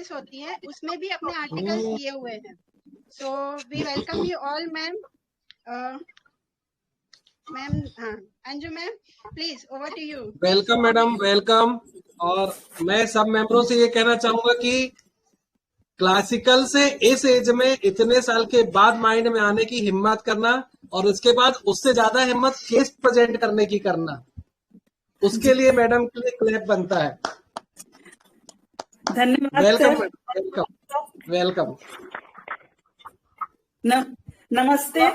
Articles होती हैं उसमें भी अपने आर्टिकल्स दिए हुए हैं। So we welcome you all ma'am. Ma'am, हाँ, Anju ma'am, please over to you. Welcome madam, welcome. और मैं सब मेंबरों से ये कहना चाहूंगा कि क्लासिकल से इस एज में इतने साल के बाद माइंड में आने की हिम्मत करना और उसके बाद उससे ज्यादा हिम्मत केस प्रेजेंट करने की करना, उसके लिए मैडम के लिए क्लैप बनता है। धन्यवाद वेलकम सर। Welcome welcome. नमस्ते।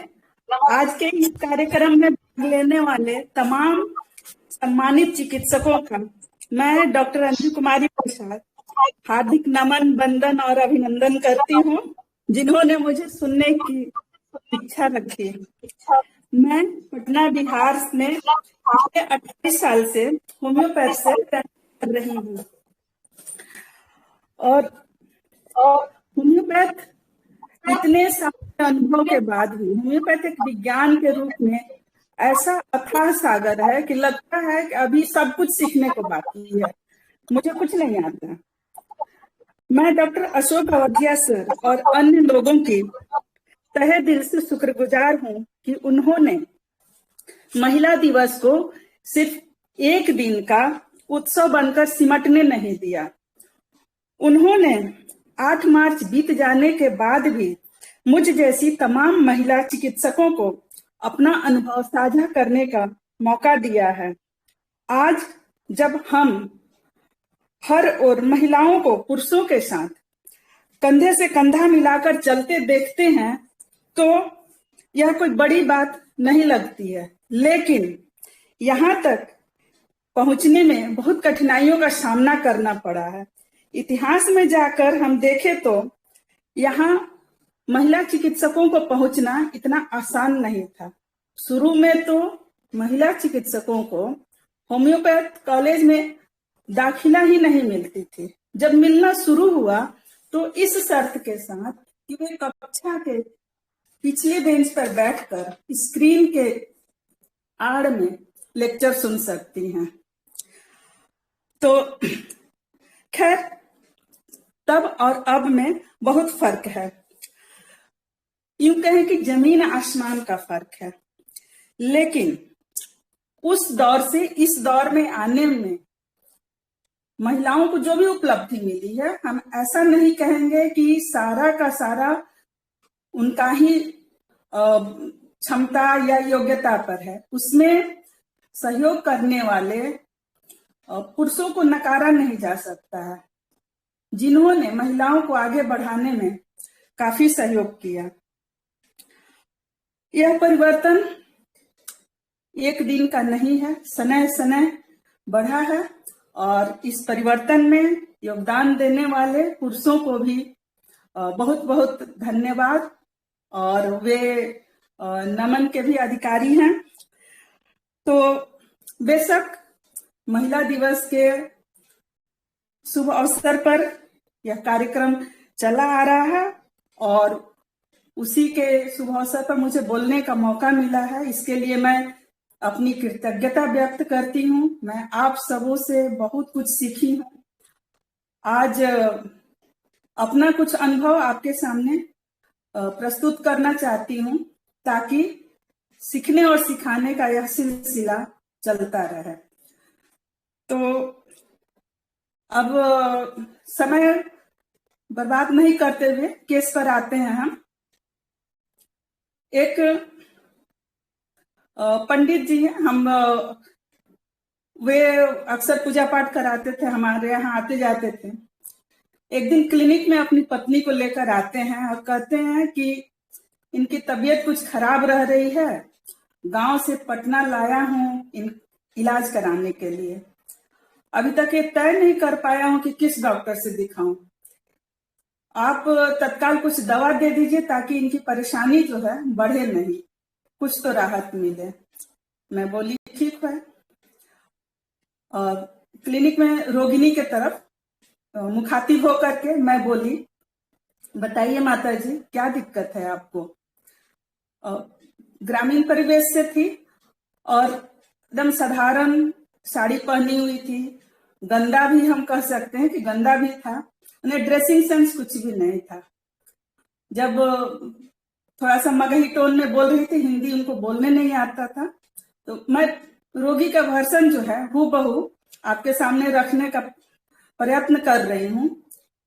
आज के इस कार्यक्रम में भाग लेने वाले तमाम सम्मानित चिकित्सकों का मैं डॉक्टर अंजू कुमारी प्रसाद हार्दिक नमन, वंदन और अभिनंदन करती हूँ, जिन्होंने मुझे सुनने की इच्छा रखी। मैं पटना बिहार में पिछले 28 साल से होम्योपैथ से प्रैक्टिस कर रही हूँ और होम्योपैथ इतने सारे अनुभव के बाद भी होम्योपैथ एक विज्ञान के रूप में ऐसा अथाह सागर है कि लगता है कि अभी सब कुछ सीखने को बाकी है, मुझे कुछ नहीं आता। मैं डॉक्टर अशोक अवधिया सर और अन्य लोगों की तहे दिल से शुक्रगुजार हूँ कि उन्होंने महिला दिवस को सिर्फ एक दिन का उत्सव बनकर सिमटने नहीं दिया। उन्होंने 8 मार्च बीत जाने के बाद भी मुझ जैसी तमाम महिला चिकित्सकों को अपना अनुभव साझा करने का मौका दिया है। आज जब हम हर ओर महिलाओं को पुरुषों के साथ कंधे से कंधा मिलाकर चलते देखते हैं तो यह कोई बड़ी बात नहीं लगती है, लेकिन यहाँ तक पहुंचने में बहुत कठिनाइयों का सामना करना पड़ा है। इतिहास में जाकर हम देखें तो यहाँ महिला चिकित्सकों को पहुंचना इतना आसान नहीं था। शुरू में तो महिला चिकित्सकों को होम्योपैथ कॉलेज में दाखिला ही नहीं मिलती थी। जब मिलना शुरू हुआ तो इस शर्त के साथ कि वे कक्षा के पिछले बेंच पर बैठकर स्क्रीन के आड़ में लेक्चर सुन सकती हैं। तो खैर तब और अब में बहुत फर्क है, यूं कहें कि जमीन आसमान का फर्क है। लेकिन उस दौर से इस दौर में आने में महिलाओं को जो भी उपलब्धि मिली है, हम ऐसा नहीं कहेंगे कि सारा का सारा उनका ही क्षमता या योग्यता पर है। उसमें सहयोग करने वाले पुरुषों को नकारा नहीं जा सकता है, जिन्होंने महिलाओं को आगे बढ़ाने में काफी सहयोग किया। यह परिवर्तन एक दिन का नहीं है, समय समय बढ़ा है और इस परिवर्तन में योगदान देने वाले पुरुषों को भी बहुत बहुत धन्यवाद, और वे नमन के भी अधिकारी हैं। तो बेशक महिला दिवस के शुभ अवसर पर यह कार्यक्रम चला आ रहा है और उसी के शुभ अवसर पर मुझे बोलने का मौका मिला है, इसके लिए मैं अपनी कृतज्ञता व्यक्त करती हूँ। मैं आप सबों से बहुत कुछ सीखी हूँ। आज अपना कुछ अनुभव आपके सामने प्रस्तुत करना चाहती हूँ, ताकि सीखने और सिखाने का यह सिलसिला चलता रहे। तो अब समय बर्बाद नहीं करते हुए केस पर आते हैं हम। एक पंडित जी हैं, हम वे अक्सर पूजा पाठ कराते थे, हमारे यहाँ आते जाते थे। एक दिन क्लिनिक में अपनी पत्नी को लेकर आते हैं और कहते हैं कि इनकी तबीयत कुछ खराब रह रही है, गांव से पटना लाया हूँ इलाज कराने के लिए। अभी तक ये तय नहीं कर पाया हूँ कि किस डॉक्टर से दिखाऊं। आप तत्काल कुछ दवा दे दीजिए ताकि इनकी परेशानी जो है बढ़े नहीं, कुछ तो राहत मिले। मैं बोली ठीक है। और क्लिनिक में रोगिणी के तरफ मुखातिब होकर के मैं बोली, बताइए माता जी क्या दिक्कत है आपको। ग्रामीण परिवेश से थी और एकदम साधारण साड़ी पहनी हुई थी, गंदा भी हम कह सकते हैं कि गंदा भी था, उन्हें ड्रेसिंग सेंस कुछ भी नहीं था। जब थोड़ा सा मगही टोन में बोल रही थी, हिंदी उनको बोलने नहीं आता था, तो मैं रोगी का वर्षन जो है हूबहू आपके सामने रखने का प्रयत्न कर रही हूँ,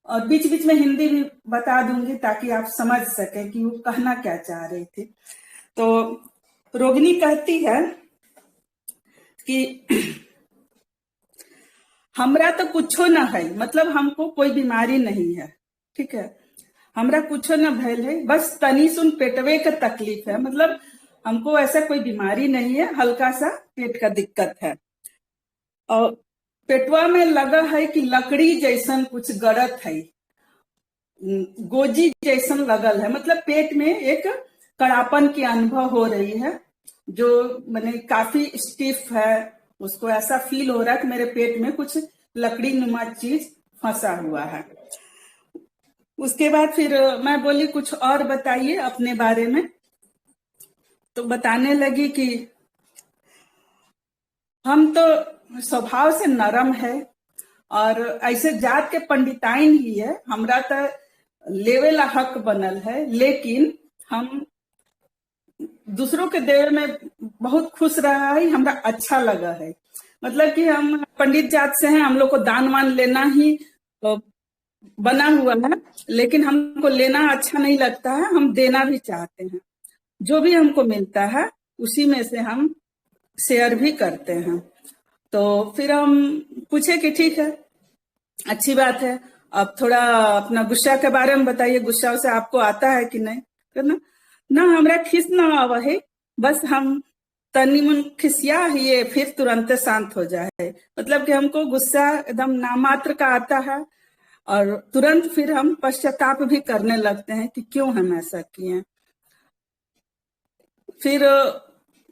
और बीच बीच में हिंदी भी बता दूंगी ताकि आप समझ सके कि वो कहना क्या चाह रही थी। तो रोगिणी कहती है कि हमरा तो कुछो न है, मतलब हमको कोई बीमारी नहीं है, ठीक है, हमरा कुछो न भयल है, बस तनी सुन पेटवे का तकलीफ है, मतलब हमको ऐसा कोई बीमारी नहीं है, हल्का सा पेट का दिक्कत है, और पेटवा में लगा है कि लकड़ी जैसन कुछ गड़त है, गोजी जैसन लगल है, मतलब पेट में एक कड़ापन की अनुभव हो रही है, जो मैंने काफी स्टिफ है, उसको ऐसा फील हो रहा है कि मेरे पेट में कुछ लकड़ी नुमा चीज फंसा हुआ है। उसके बाद फिर मैं बोली कुछ और बताइए अपने बारे में, तो बताने लगी कि हम तो स्वभाव से नरम है और ऐसे जात के पंडिताइन ही है, हमरा तो लेवेला हक बनल है, लेकिन हम दूसरों के देवे में बहुत खुश रहा है, हमरा अच्छा लगा है, मतलब कि हम पंडित जात से हैं, हम लोग को दान वान लेना ही बना हुआ है, लेकिन हमको लेना अच्छा नहीं लगता है, हम देना भी चाहते हैं, जो भी हमको मिलता है उसी में से हम शेयर भी करते हैं। तो फिर हम पूछे कि ठीक है, अच्छी बात है, अब थोड़ा अपना गुस्सा के बारे में बताइए, गुस्सा से आपको आता है कि नहीं, करना ना हमरा खिस ना आवा है, बस हम तनी मन खिसिया ही फिर तुरंत शांत हो जाए, मतलब कि हमको गुस्सा एकदम नामात्र का आता है और तुरंत फिर हम पश्चाताप भी करने लगते हैं कि क्यों हम ऐसा किए। फिर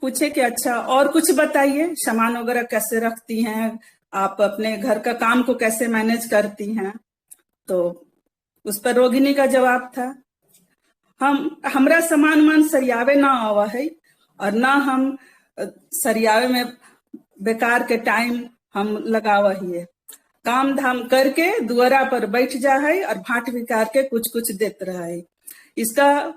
पूछे कि अच्छा और कुछ बताइए, सामान वगैरह कैसे रखती हैं आप, अपने घर का काम को कैसे मैनेज करती हैं, तो उस पर रोगिणी का जवाब था, हमरा सामान मान सरियावे ना आवा है, और ना हम सरियावे में बेकार के टाइम हम लगावा ही है, काम धाम करके दुआरा पर बैठ जा है और भाट विकार के कुछ कुछ देते रहा है। इसका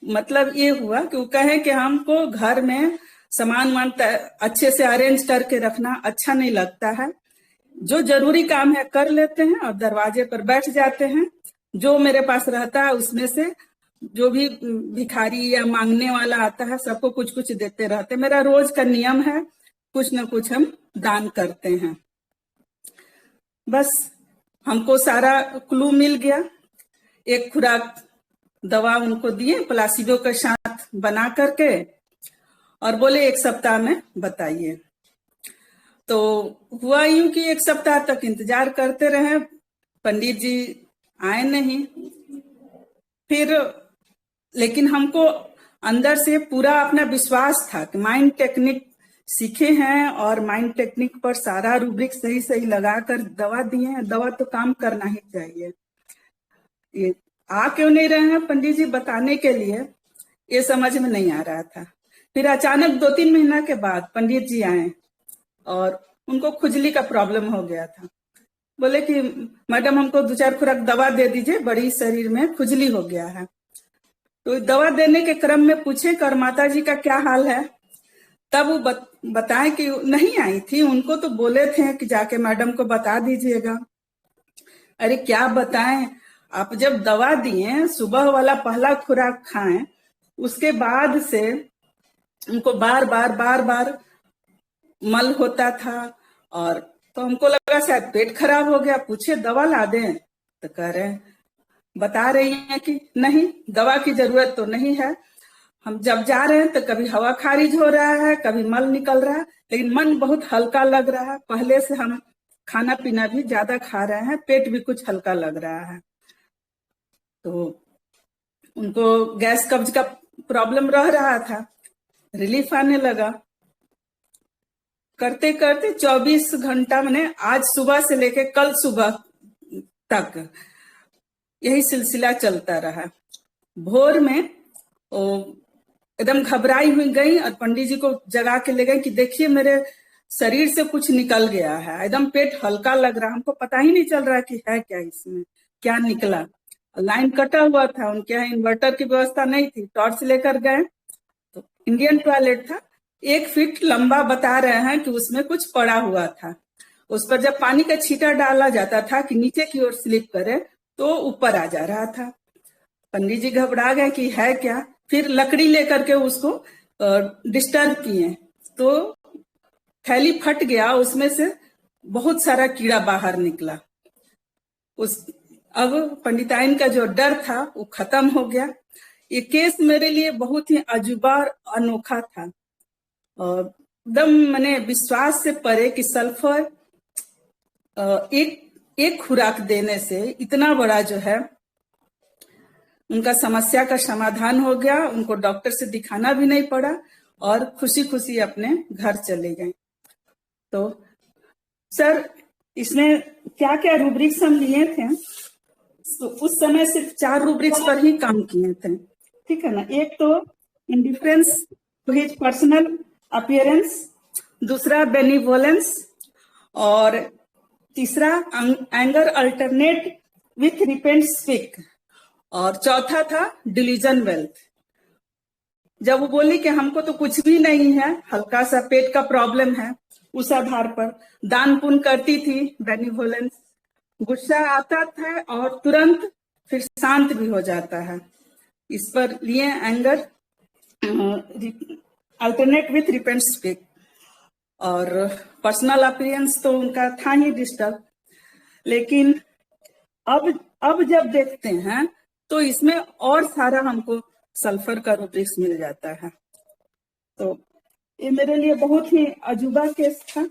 मतलब ये हुआ कि वो कहे कि हमको घर में सामान वान अच्छे से अरेंज करके रखना अच्छा नहीं लगता है, जो जरूरी काम है कर लेते हैं और दरवाजे पर बैठ जाते हैं, जो मेरे पास रहता है उसमें से जो भी भिखारी या मांगने वाला आता है सबको कुछ कुछ देते रहते, मेरा रोज का नियम है, कुछ न कुछ हम दान करते हैं। बस हमको सारा क्लू मिल गया, एक खुराक दवा उनको दिए प्लासिबो के साथ बना करके, और बोले 1 सप्ताह में बताइए। तो हुआ यूं कि 1 सप्ताह तक इंतजार करते रहे, पंडित जी आए नहीं, फिर लेकिन हमको अंदर से पूरा अपना विश्वास था कि माइंड टेक्निक सीखे हैं और माइंड टेक्निक पर सारा रूब्रिक सही सही लगाकर दवा दिए हैं, दवा तो काम करना ही चाहिए। ये आ क्यों नहीं रहे हैं पंडित जी बताने के लिए, ये समझ में नहीं आ रहा था। फिर अचानक 2-3 महीना के बाद पंडित जी आए और उनको खुजली का प्रॉब्लम हो गया था, बोले कि मैडम हमको 2-4 खुराक दवा दे दीजिए, बड़ी शरीर में खुजली हो गया है। तो दवा देने के क्रम में पूछे कर माता जी का क्या हाल है, तब वो बताएं कि नहीं आई थी, उनको तो बोले थे कि जाके मैडम को बता दीजिएगा। अरे क्या बताएं, आप जब दवा दिए सुबह वाला पहला खुराक खाएं, उसके बाद से उनको बार बार मल होता था, और तो हमको लगा शायद पेट खराब हो गया, पूछे दवा ला दें, तो कह रहे बता रही हैं कि नहीं दवा की जरूरत तो नहीं है, हम जब जा रहे हैं तो कभी हवा खारिज हो रहा है, कभी मल निकल रहा है, लेकिन मन बहुत हल्का लग रहा है, पहले से हम खाना पीना भी ज्यादा खा रहे हैं, पेट भी कुछ हल्का लग रहा है। तो उनको गैस कब्ज का प्रॉब्लम रह रहा था, रिलीफ आने लगा। करते करते 24 घंटा मैंने आज सुबह से लेके कल सुबह तक यही सिलसिला चलता रहा। भोर में एकदम घबराई हुई गई और पंडित जी को जगा के ले गई कि देखिए मेरे शरीर से कुछ निकल गया है, एकदम पेट हल्का लग रहा, हमको पता ही नहीं चल रहा कि है क्या इसमें, क्या निकला। लाइन कटा हुआ था, उनके यहाँ इन्वर्टर की व्यवस्था नहीं थी, टॉर्च लेकर गए तो इंडियन टॉयलेट था, 1 फीट लंबा, बता रहे हैं कि उसमें कुछ पड़ा हुआ था। उस पर जब पानी का छींटा डाला जाता था कि नीचे की ओर स्लिप करे तो ऊपर आ जा रहा था। पंडित जी घबरा गए कि है क्या, फिर लकड़ी लेकर के उसको डिस्टर्ब किए तो थैली फट गया, उसमें से बहुत सारा कीड़ा बाहर निकला। अब पंडिताइन का जो डर था वो खत्म हो गया। ये केस मेरे लिए बहुत ही अजूबा और अनोखा था, और एकदम मैंने विश्वास से परे कि सल्फर एक खुराक देने से इतना बड़ा जो है उनका समस्या का समाधान हो गया। उनको डॉक्टर से दिखाना भी नहीं पड़ा और खुशी खुशी अपने घर चले गए। तो सर, इसमें क्या क्या रूब्रिक्स हम लिए थे, तो उस समय सिर्फ 4 रूब्रिक्स पर ही काम किए थे, ठीक है ना। एक तो indifference to his personal appearance, दूसरा बेनिवोलेंस, और तीसरा anger alternate with repent speak, और चौथा था डिलीजन वेल्थ। जब वो बोली कि हमको तो कुछ भी नहीं है, हल्का सा पेट का प्रॉब्लम है, उस आधार पर दान पुण्य करती थी बेनिवोलेंस। गुस्सा आता था और तुरंत फिर शांत भी हो जाता है। इस पर लिए anger alternate with repent speak, और पर्सनल अपीयरेंस तो उनका था ही डिस्टर्ब। लेकिन अब जब देखते हैं तो इसमें और सारा हमको सल्फर का रूब्रिक्स मिल जाता है। तो ये मेरे लिए बहुत ही अजूबा केस था।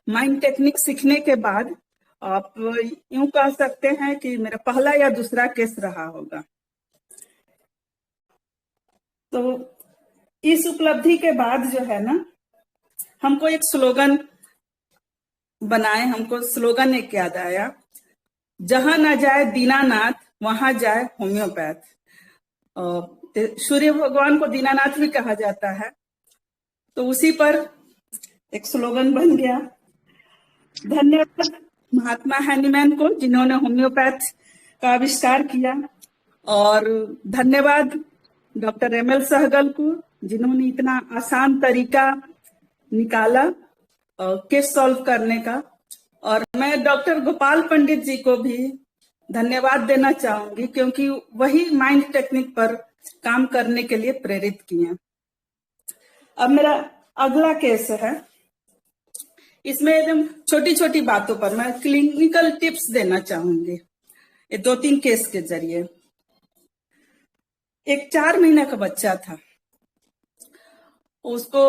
माइंड टेक्निक सीखने के बाद आप यूं कह सकते हैं कि मेरा पहला या दूसरा केस रहा होगा। तो इस उपलब्धि के बाद जो है ना, हमको एक स्लोगन बनाए, हमको स्लोगन एक याद आया, जहां ना जाए दीनानाथ वहां जाए होम्योपैथ। सूर्य भगवान को दीनानाथ भी कहा जाता है, तो उसी पर एक स्लोगन बन गया। धन्यवाद महात्मा हैनीमैन को जिन्होंने होम्योपैथ का आविष्कार किया, और धन्यवाद डॉक्टर एमएल सहगल को जिन्होंने इतना आसान तरीका निकाला केस सॉल्व करने का। और मैं डॉक्टर गोपाल पंडित जी को भी धन्यवाद देना चाहूंगी, क्योंकि वही माइंड टेक्निक पर काम करने के लिए प्रेरित किए। अब मेरा अगला केस है, इसमें एकदम छोटी छोटी बातों पर मैं क्लिनिकल टिप्स देना चाहूंगी, ये 2-3 केस के जरिए। एक 4 महीने का बच्चा था, उसको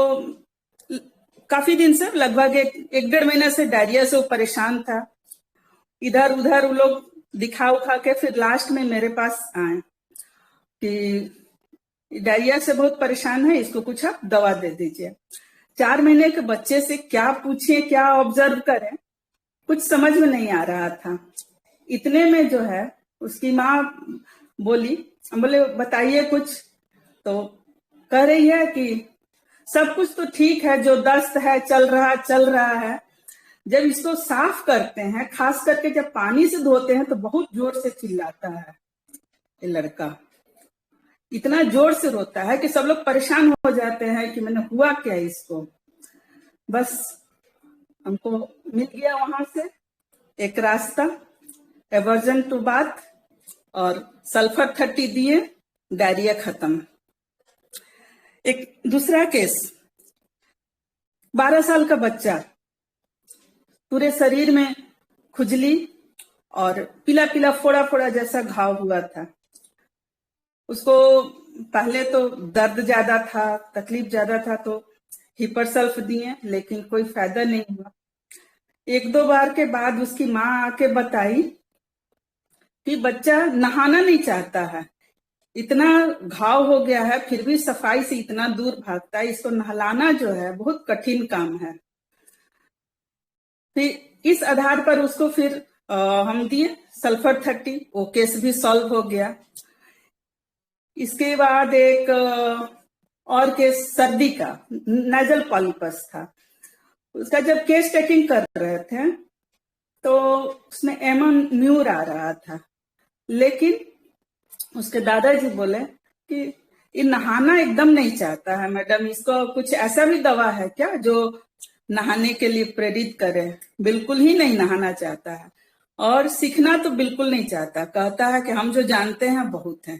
काफी दिन से, लगभग 1-1.5 महीने से डायरिया से वो परेशान था। इधर उधर वो लोग दिखा उखा के फिर लास्ट में मेरे पास आए कि डायरिया से बहुत परेशान है, इसको कुछ आप दवा दे दीजिए। 4 महीने के बच्चे से क्या पूछे, क्या ऑब्जर्व करें, कुछ समझ में नहीं आ रहा था। इतने में जो है उसकी माँ बोली, हम बोले बताइए कुछ, तो कह रही है कि सब कुछ तो ठीक है, जो दस्त है चल रहा है। जब इसको साफ करते हैं, खास करके जब पानी से धोते हैं, तो बहुत जोर से चिल्लाता है ये लड़का, इतना जोर से रोता है कि सब लोग परेशान हो जाते हैं कि मैंने हुआ क्या इसको। बस हमको मिल गया वहां से एक रास्ता, एवर्जन टू बाथ और सल्फर 30 दिए, डायरिया खत्म। एक दूसरा केस, 12 साल का बच्चा, पूरे शरीर में खुजली और पीला पीला फोड़ा फोड़ा जैसा घाव हुआ था। उसको पहले तो दर्द ज्यादा था, तकलीफ ज्यादा था, तो हिपरसल्फ दिए, लेकिन कोई फायदा नहीं हुआ। 1-2 बार के बाद उसकी माँ आके बताई कि बच्चा नहाना नहीं चाहता है, इतना घाव हो गया है, फिर भी सफाई से इतना दूर भागता है, इसको नहलाना जो है बहुत कठिन काम है। फिर इस आधार पर उसको फिर हम दिए सल्फर 30, वो केस भी सॉल्व हो गया। इसके बाद एक और केस सर्दी का, नेजल पॉलिपस था। उसका जब केस टेकिंग कर रहे थे तो उसमें एमन म्यूर आ रहा था, लेकिन उसके दादाजी बोले कि ये नहाना एकदम नहीं चाहता है मैडम, इसको कुछ ऐसा भी दवा है क्या जो नहाने के लिए प्रेरित करे? बिल्कुल ही नहीं नहाना चाहता है और सीखना तो बिल्कुल नहीं चाहता, कहता है कि हम जो जानते हैं बहुत है,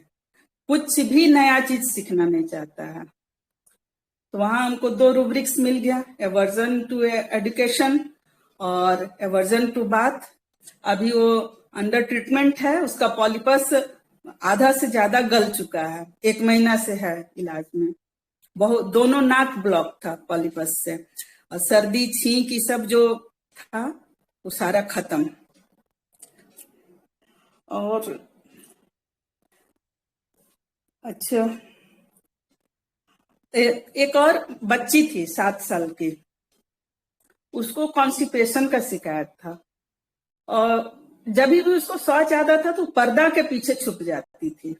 कुछ भी नया चीज सीखना नहीं चाहता है। तो वहां हमको 2 रूब्रिक्स मिल गया, एवर्जन टू एजुकेशन और एवर्जन टू बाथ। अभी वो अंडर ट्रीटमेंट है, उसका पॉलिपस आधा से ज्यादा गल चुका है, 1 महीना से है इलाज में। बहुत दोनों नाक ब्लॉक था पॉलिपस से, और सर्दी छींक ये सब जो था वो सारा खत्म। और अच्छा, एक और बच्ची थी 7 साल की, उसको कॉन्स्टिपेशन का शिकायत था और जब भी उसको शौच आता था तो पर्दा के पीछे छुप जाती थी।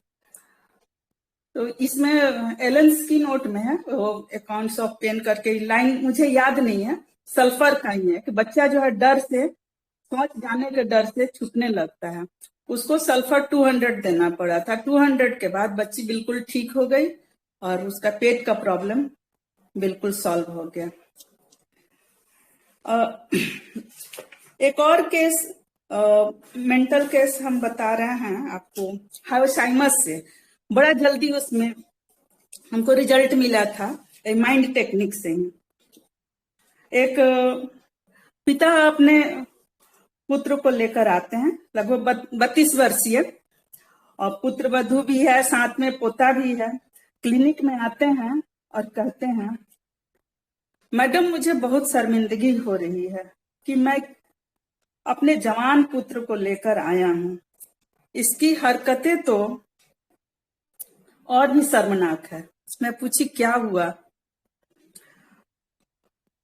तो इसमें एलन की नोट में है, वो अकाउंट्स ऑफ पेन करके लाइन मुझे याद नहीं है, सल्फर का ही है कि बच्चा जो है डर से, शौच जाने के डर से छुपने लगता है, उसको सल्फर 200 देना पड़ा था। 200 के बाद बच्ची बिल्कुल ठीक हो गई और उसका पेट का प्रॉब्लम बिल्कुल सॉल्व हो गया। एक और केस, मेंटल केस हम बता रहे हैं आपको, हाइपोसाइमस से। बड़ा जल्दी उसमें हमको रिजल्ट मिला था माइंड टेक्निक से ही। एक पिता अपने पुत्र को लेकर आते हैं, लगभग 32 वर्षीय, और पुत्र वधू भी है, साथ में पोता भी है। क्लिनिक में आते हैं और कहते हैं, मैडम मुझे बहुत शर्मिंदगी हो रही है कि मैं अपने जवान पुत्र को लेकर आया हूं, इसकी हरकतें तो और भी शर्मनाक है। मैं पूछी क्या हुआ,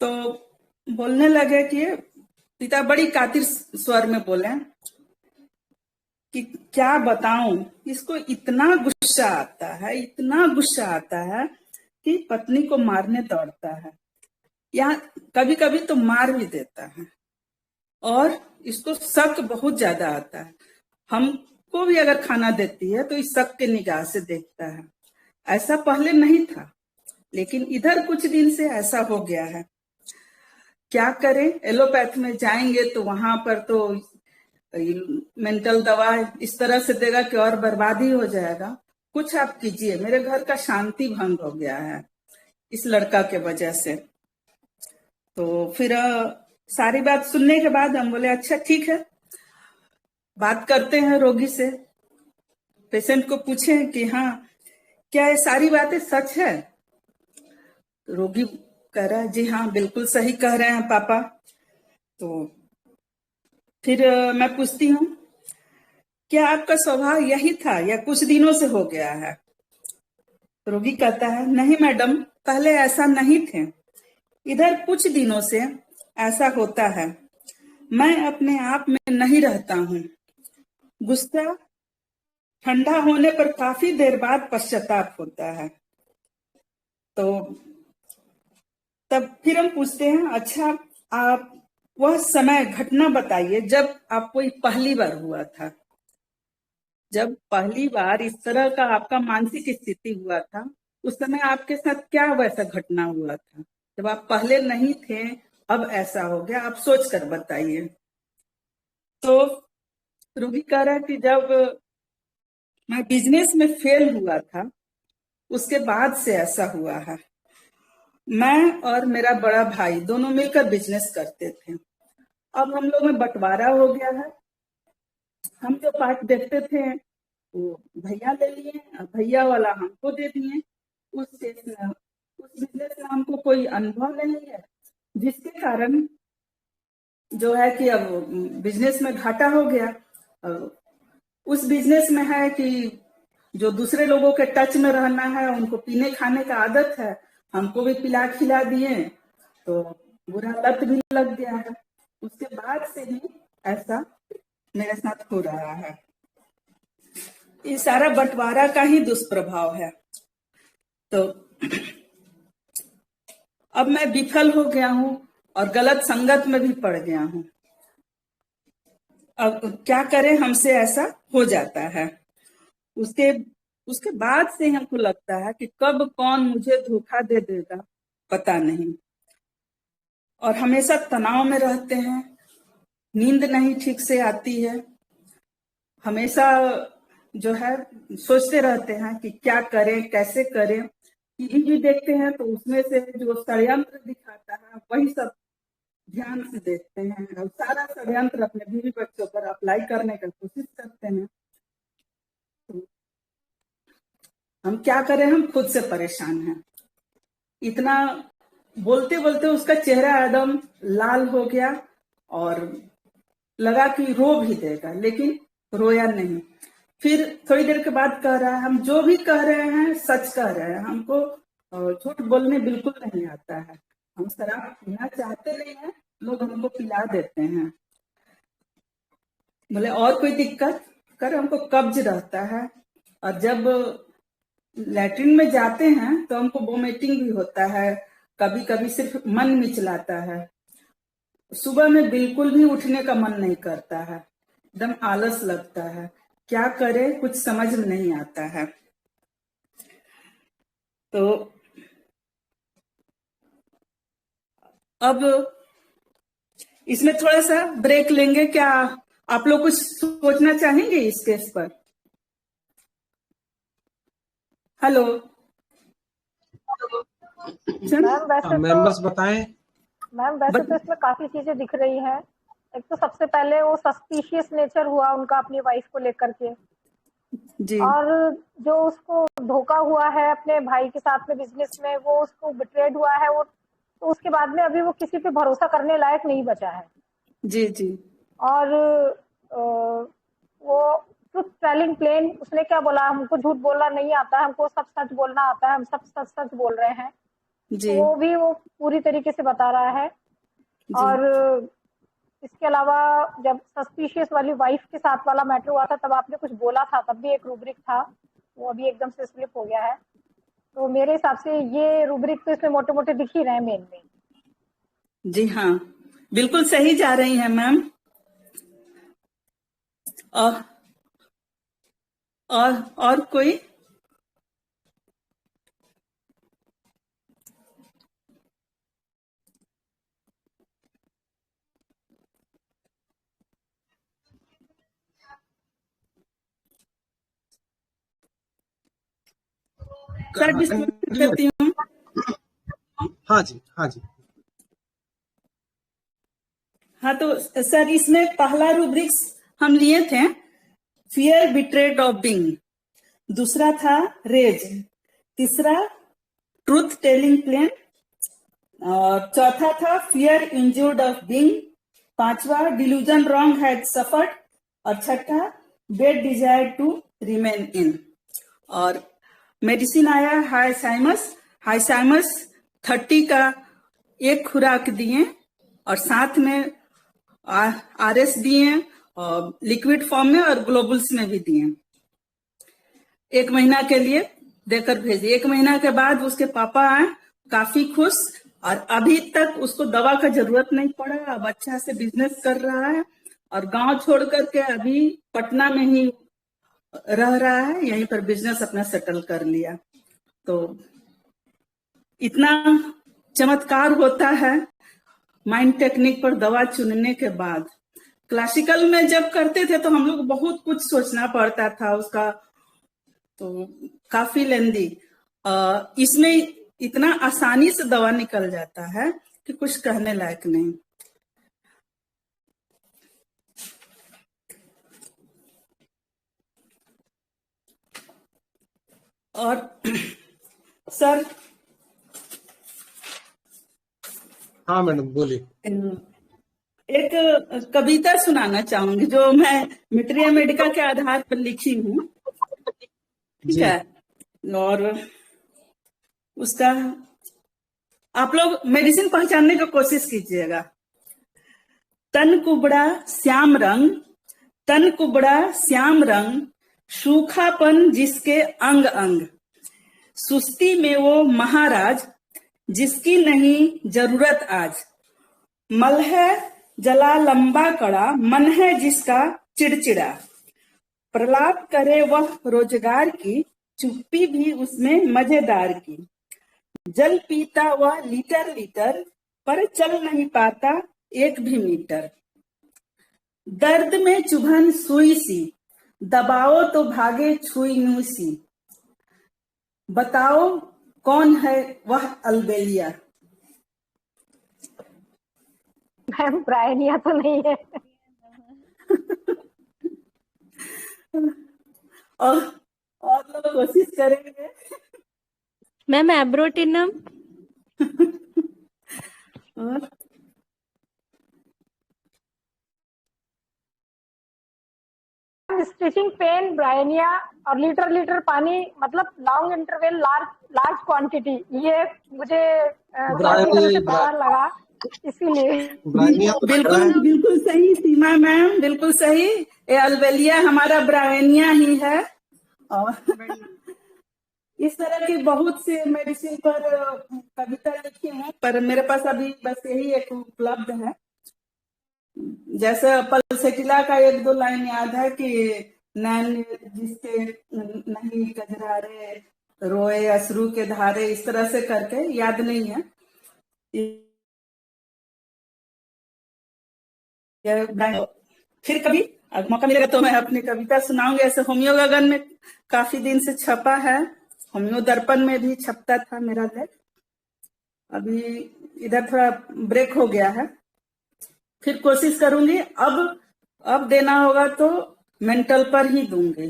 तो बोलने लगे कि पिता बड़ी कातिर स्वर में बोले कि क्या बताऊं, इसको इतना गुस्सा आता है, इतना गुस्सा आता है कि पत्नी को मारने दौड़ता है, या कभी कभी तो मार भी देता है, और इसको शक बहुत ज्यादा आता है। हमको भी अगर खाना देती है तो इस शक के निगाह से देखता है। ऐसा पहले नहीं था, लेकिन इधर कुछ दिन से ऐसा हो गया है। क्या करें? एलोपैथ में जाएंगे तो वहां पर तो मेंटल दवा इस तरह से देगा कि और बर्बादी हो जाएगा। कुछ आप कीजिए, मेरे घर का शांति भंग हो गया है इस लड़का के वजह से। तो फिर सारी बात सुनने के बाद हम बोले अच्छा ठीक है, बात करते हैं रोगी से। पेशेंट को पूछे कि हाँ क्या ये सारी बातें सच है? रोगी कह रहा है जी हाँ बिल्कुल सही कह रहे हैं पापा। तो फिर मैं पूछती हूँ क्या आपका स्वभाव यही था या कुछ दिनों से हो गया है? रोगी कहता है नहीं मैडम, पहले ऐसा नहीं थे, इधर कुछ दिनों से ऐसा होता है। मैं अपने आप में नहीं रहता हूँ, गुस्सा ठंडा होने पर काफी देर बाद पश्चाताप होता है। तो तब फिर हम पूछते हैं अच्छा आप वह समय घटना बताइए जब आपको पहली बार हुआ था, जब पहली बार इस तरह का आपका मानसिक स्थिति हुआ था, उस समय आपके साथ क्या वैसा घटना हुआ था जब आप पहले नहीं थे, अब ऐसा हो गया, आप सोच कर बताइए। तो रोगी कह रहा है कि जब मैं बिजनेस में फेल हुआ था उसके बाद से ऐसा हुआ है। मैं और मेरा बड़ा भाई दोनों मिलकर बिजनेस करते थे, अब हम लोग में बंटवारा हो गया है। हम जो पार्ट देखते थे वो भैया ले लिए, भैया वाला हमको दे दिए। उस बिजनेस में हमको कोई अनुभव नहीं है, जिसके कारण जो है कि अब बिजनेस में घाटा हो गया। उस बिजनेस में है कि जो दूसरे लोगों के टच में रहना है, उनको पीने खाने का आदत है, हमको भी पिला खिला दिए तो बुरा लत भी लग गया है। उसके बाद से ही ऐसा मेरे साथ हो रहा है। ये सारा बंटवारा का ही दुष्प्रभाव है। तो अब मैं विफल हो गया हूं और गलत संगत में भी पड़ गया हूं। अब क्या करें, हमसे ऐसा हो जाता है। उसके उसके बाद से हमको लगता है कि कब कौन मुझे धोखा दे देगा पता नहीं, और हमेशा तनाव में रहते हैं, नींद नहीं ठीक से आती है, हमेशा जो है सोचते रहते हैं कि क्या करें कैसे करें। टीवी भी देखते हैं तो उसमें से जो षड्यंत्र दिखाता है वही सब ध्यान से देखते हैं, और सारा षड्यंत्र अपने बीवी बच्चों पर अप्लाई करने का कोशिश करते हैं। तो हम क्या करें, हम खुद से परेशान हैं। इतना बोलते बोलते उसका चेहरा एकदम लाल हो गया और लगा कि रो भी देगा, लेकिन रोया नहीं। फिर थोड़ी देर के बाद कह रहा है हम जो भी कह रहे हैं सच कह रहे हैं, हमको झूठ बोलने बिल्कुल नहीं आता है, हम शराब पीना चाहते नहीं हैं, लोग हमको पिला देते हैं। बोले और कोई दिक्कत? कर हमको कब्ज रहता है, और जब लैट्रिन में जाते हैं तो हमको वोमिटिंग भी होता है, कभी कभी सिर्फ मन मिचलाता है, सुबह में बिल्कुल भी उठने का मन नहीं करता है, एकदम आलस लगता है, क्या करे कुछ समझ में नहीं आता है। तो अब इसमें थोड़ा सा ब्रेक लेंगे, क्या आप लोग कुछ सोचना चाहेंगे इस केस पर? हेलो मैम वैसे मेंबर्स तो बताएं। इसमें काफी चीजें दिख रही हैं। एक तो सबसे पहले वो सस्पिशियस नेचर हुआ उनका अपनी वाइफ को लेकर के, जी। और जो उसको धोखा हुआ है अपने भाई के साथ में बिजनेस में, वो उसको बिट्रेड हुआ है, वो तो उसके बाद में अभी वो किसी पे भरोसा करने लायक नहीं बचा है। जी जी। और वो ट्रुथ टेलिंग प्लेन, उसने क्या बोला, हमको झूठ बोलना नहीं आता है, हमको सब सच बोलना आता है, हम सब सच सच बोल रहे हैं, जी। वो भी वो पूरी तरीके से बता रहा है। और इसके अलावा जब सस्पिशियस वाली वाइफ के साथ वाला मैटर हुआ था तब आपने कुछ बोला था, तब भी एक रूब्रिक था, वो अभी एकदम से स्लिप हो गया है। तो मेरे हिसाब से ये रूब्रिक तो इसमें मोटे मोटे दिख ही रहे हैं मेन में। जी हाँ, बिल्कुल सही जा रही हैं मैम। और कोई? सर डिस्कस करती हूँ। हाँ जी, हाँ जी। हाँ तो सर इसमें पहला रूब्रिक्स हम लिए थे फियर बिट्रेड ऑफ बीइंग, दूसरा था रेज, तीसरा ट्रूथ टेलिंग प्लेन, और चौथा था फियर इंज्यूर्ड ऑफ बीइंग, पांचवा डिल्यूजन रॉन्ग हैड सफर्ड, और छठा bad desire to remain in. और मेडिसिन आया हाइसाइमस 30 का एक खुराक दिए, और साथ में आरएस दिए, और लिक्विड फॉर्म में और ग्लोबुल्स में भी दिए, 1 महीना के लिए देकर भेजे। 1 महीना के बाद उसके पापा आए, काफी खुश, और अभी तक उसको दवा का जरूरत नहीं पड़ा, अब अच्छा से बिजनेस कर रहा है, और गांव छोड़ करके अभी पटना में ही रह रहा है, यहीं पर बिजनेस अपना सेटल कर लिया। तो इतना चमत्कार होता है माइंड टेक्निक पर दवा चुनने के बाद। क्लासिकल में जब करते थे तो हम लोग बहुत कुछ सोचना पड़ता था उसका, तो काफी लेंदी। इसमें इतना आसानी से दवा निकल जाता है कि कुछ कहने लायक नहीं। और सर हाँ मैडम बोलिए। एक कविता सुनाना चाहूंगी जो मैं मिट्रिया मेडिका के आधार पर लिखी हूँ, ठीक है? और उसका आप लोग मेडिसिन पहचानने की कोशिश कीजिएगा। तन कुबड़ा श्याम रंग, तन कुबड़ा श्याम रंग, सूखापन जिसके अंग अंग, सुस्ती में वो महाराज जिसकी नहीं जरूरत आज, मलह जला लंबा कड़ा, मन है जिसका चिड़चिड़ा। प्रलाप करे वह रोजगार की, चुप्पी भी उसमें मजेदार की। जल पीता वह लीटर लीटर, पर चल नहीं पाता एक भी मीटर। दर्द में चुभन सुई सी, दबाओ तो भागे छुई नू सी। बताओ कौन है वह अलबेलिया। मैम ब्रायनिया तो नहीं है। और लोग कोशिश करेंगे। मैम एब्रोटिनम। और स्टिचिंग पेन, ब्रायनिया और लीटर लीटर पानी, मतलब लॉन्ग इंटरवल, लार्ज क्वांटिटी, ये मुझे बाहर लगा, इसीलिए। बिल्कुल बिल्कुल सही सीमा मैम, बिल्कुल सही। ये अलबेलिया हमारा ब्रायनिया ही है। और इस तरह की बहुत से मेडिसिन पर कविता लिखी हूँ, पर मेरे पास अभी बस यही एक उपलब्ध है। जैसे पलसेटिला का एक दो लाइन याद है कि नैन जिसके नहीं कजरारे, रोए अश्रु के धारे, इस तरह से करके, याद नहीं है। फिर कभी मौका मिलेगा तो मैं अपनी कविता सुनाऊंगी। ऐसे होमियो गगन में काफी दिन से छपा है, होमियो दर्पण में भी छपता था मेरा लेख। अभी इधर थोड़ा ब्रेक हो गया है, फिर कोशिश करूंगी। अब देना होगा तो मेंटल पर ही दूंगी।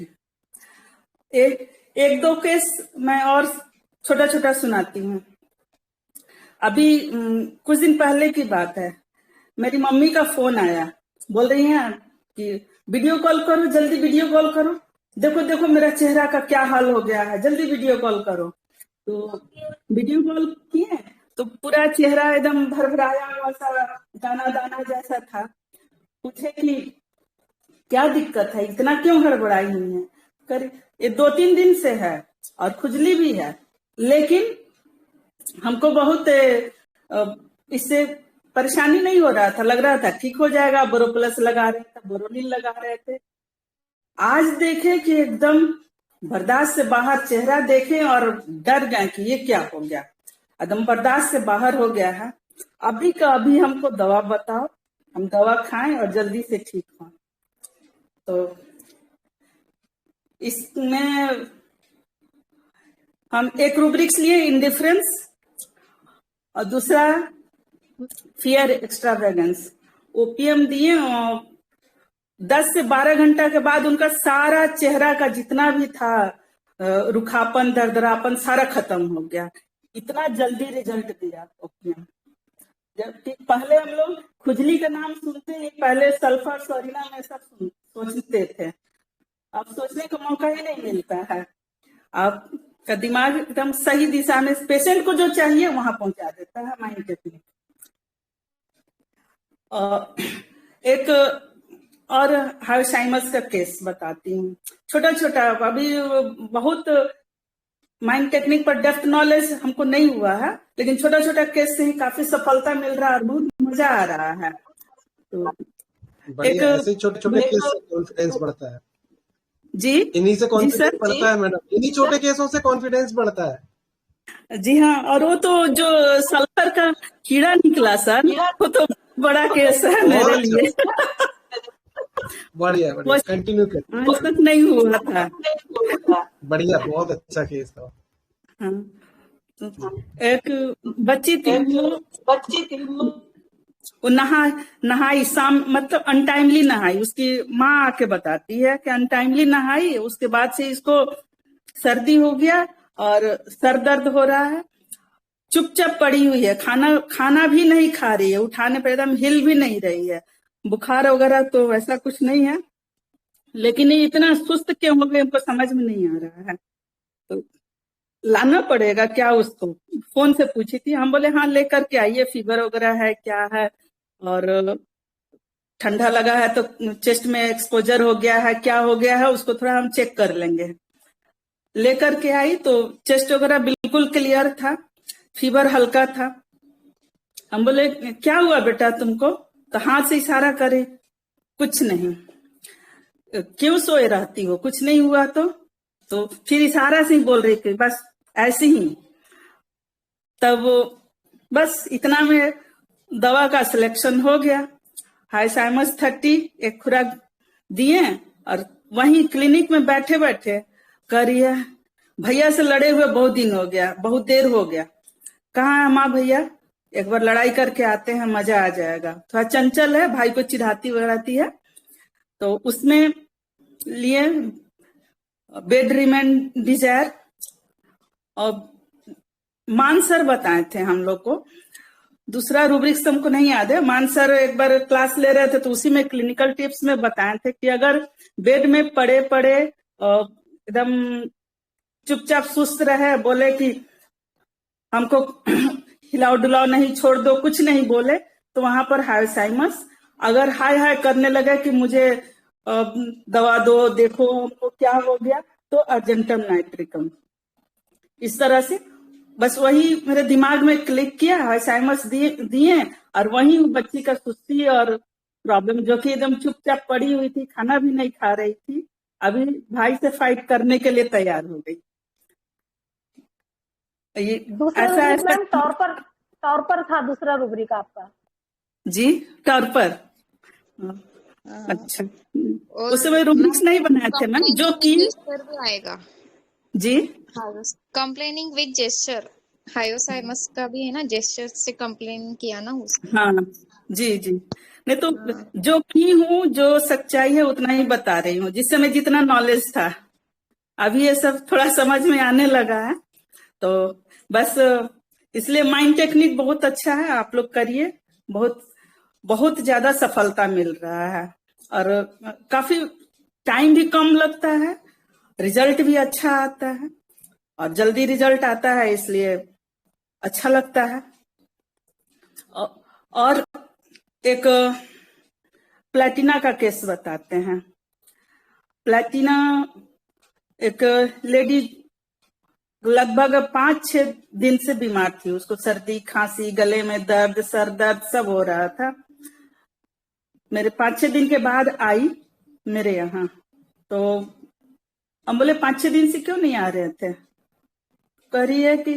एक दो केस मैं और छोटा छोटा सुनाती हूँ। अभी कुछ दिन पहले की बात है, मेरी मम्मी का फोन आया, बोल रही हैं कि वीडियो कॉल करो, जल्दी वीडियो कॉल करो, देखो देखो मेरा चेहरा का क्या हाल हो गया है, जल्दी वीडियो कॉल करो। तो वीडियो कॉल किए तो पूरा चेहरा एकदम भरभराया हुआ सा, दाना दाना जैसा था। पूछे कि क्या दिक्कत है, इतना क्यों हड़बड़ाई हुई है। कर ये 2-3 दिन से है और खुजली भी है, लेकिन हमको बहुत इससे परेशानी नहीं हो रहा था, लग रहा था ठीक हो जाएगा। बोरोप्लस लगा रहे थे, बोरोनिल लगा रहे थे। आज देखे कि एकदम बर्दाश्त से बाहर चेहरा देखे और डर गए कि ये क्या हो गया, एकदम बर्दाश्त से बाहर हो गया है। अभी का अभी हमको दवा बताओ, हम दवा खाएं और जल्दी से ठीक हों। तो इसमें हम एक रूब्रिक्स लिए, इंडिफरेंस, और दूसरा फियर एक्स्ट्रावेगेंस। ओपीएम दिए और 10 से 12 घंटा के बाद उनका सारा चेहरा का जितना भी था रुखापन, दरदरापन, सारा खत्म हो गया। इतना जल्दी रिजल्ट दिया ओपीएम। जबकि पहले हम लोग खुजली का नाम सुनते ही पहले सल्फर, सोरिना में सब सोचते थे, अब सोचने का मौका ही नहीं मिलता है। आपका दिमाग एकदम सही दिशा में पेशेंट को जो चाहिए वहां पहुंचा देता है माइंड टेक्निक। एक और हाइशाइमस का केस बताती हूँ, छोटा छोटा। अभी बहुत माइंड टेक्निक पर डेप्थ नॉलेज हमको नहीं हुआ है, लेकिन छोटा छोटा केस से ही काफी सफलता मिल रहा है और बहुत मजा आ रहा है। तो एक ऐसे छोटे छोटे केस से कॉन्फिडेंस बढ़ता है जी, इन्हीं से कॉन्फिडेंस बढ़ता है मैडम, इन्हीं छोटे केसों से कॉन्फिडेंस बढ़ता है। जी हाँ। और वो तो जो सल्फर का कीड़ा निकला सर, वो तो बड़ा केस है मेरे लिए। बढ़िया बढ़िया, कंटिन्यू कर। आज तक नहीं हुआ था। बढ़िया, बहुत अच्छा केस था। हाँ, एक बच्ची थी, वो नहाई शाम, मतलब अनटाइमली नहाई। उसकी माँ आके बताती है कि अनटाइमली नहाई, उसके बाद से इसको सर्दी हो गया और सर दर्द हो रहा है। चुपचाप पड़ी हुई है, खाना भी नहीं खा रही है, उठाने पर एकदम हिल भी नहीं रही है। बुखार वगैरह तो वैसा कुछ नहीं है, लेकिन ये इतना सुस्त क्यों हो गए हमको समझ में नहीं आ रहा है। तो लाना पड़ेगा क्या उसको। फोन से पूछी थी, हम बोले हाँ लेकर के आइए, फीवर वगैरह है क्या है, और ठंडा लगा है तो चेस्ट में एक्सपोजर हो गया है, क्या हो गया है उसको थोड़ा हम चेक कर लेंगे। लेकर के आई तो चेस्ट वगैरह बिल्कुल क्लियर था, फीवर हल्का था। हम बोले क्या हुआ बेटा तुमको, तो हाथ से इशारा करे, कुछ नहीं। क्यों सोए रहती हो, कुछ नहीं हुआ तो फिर इशारा से ही बोल रही थी, बस ऐसे ही। तब बस इतना में दवा का सिलेक्शन हो गया। हाइसाइमस 30 एक खुराक दिए, और वहीं क्लिनिक में बैठे बैठे करिए, भैया से लड़े हुए बहुत दिन हो गया, बहुत देर हो गया। कहाँ है माँ भैया, एक बार लड़ाई करके आते हैं, मजा आ जाएगा। थोड़ा चंचल है, भाई को चिढ़ाती वड़ाती है। तो उसमें लिए बेड रिमेन डिजायर और मानसर बताए थे हम लोग को। दूसरा रूब्रिक्स हमको नहीं याद है। मानसर एक बार क्लास ले रहे थे तो उसी में क्लिनिकल टिप्स में बताए थे कि अगर बेड में पड़े पड़े एकदम चुपचाप सुस्त रहे, बोले कि हमको हिलाओ डुलाओ नहीं, छोड़ दो, कुछ नहीं बोले, तो वहां पर हाइसाइमस। अगर हाय हाय करने लगे कि मुझे दवा दो, देखो हमको क्या हो गया, तो अर्जेंटम नाइट्रिकम। इस तरह से बस वही मेरे दिमाग में क्लिक किया, हाइसाइमस दिए, और वही बच्ची का सुस्ती और प्रॉब्लम, जो कि एकदम चुपचाप पड़ी हुई थी, खाना भी नहीं खा रही थी, अभी भाई से फाइट करने के लिए तैयार हो गई। ये दूसरा ऐसा रूब्रिक ऐसा मैम तौर पर था दूसरा रूब्रिक आपका। जी, तौर पर। अच्छा, उस समय रूब्रिक्स नहीं बनाए थे मैम, जो कि जेस्चर भी आएगा जी कंप्लेनिंग विद जेस्चर। हाइसाइमस का भी है ना, जेस्चर से कंप्लेन किया ना उसने। हाँ जी जी। नहीं तो जो की हूँ, जो सच्चाई है उतना ही बता रही हूँ, जिस समय जितना नॉलेज था। अभी ये सब थोड़ा समझ में आने लगा है, तो बस इसलिए माइंड टेक्निक बहुत अच्छा है, आप लोग करिए, बहुत बहुत ज्यादा सफलता मिल रहा है, और काफी टाइम भी कम लगता है, रिजल्ट भी अच्छा आता है, और जल्दी रिजल्ट आता है, इसलिए अच्छा लगता है। और एक प्लेटिना का केस बताते हैं। प्लेटिना एक लेडी लगभग 5-6 दिन से बीमार थी, उसको सर्दी खांसी, गले में दर्द, सर दर्द सब हो रहा था। मेरे 5-6 दिन के बाद आई मेरे यहाँ, तो हम बोले 5-6 दिन से क्यों नहीं आ रहे थे, कह रही है कि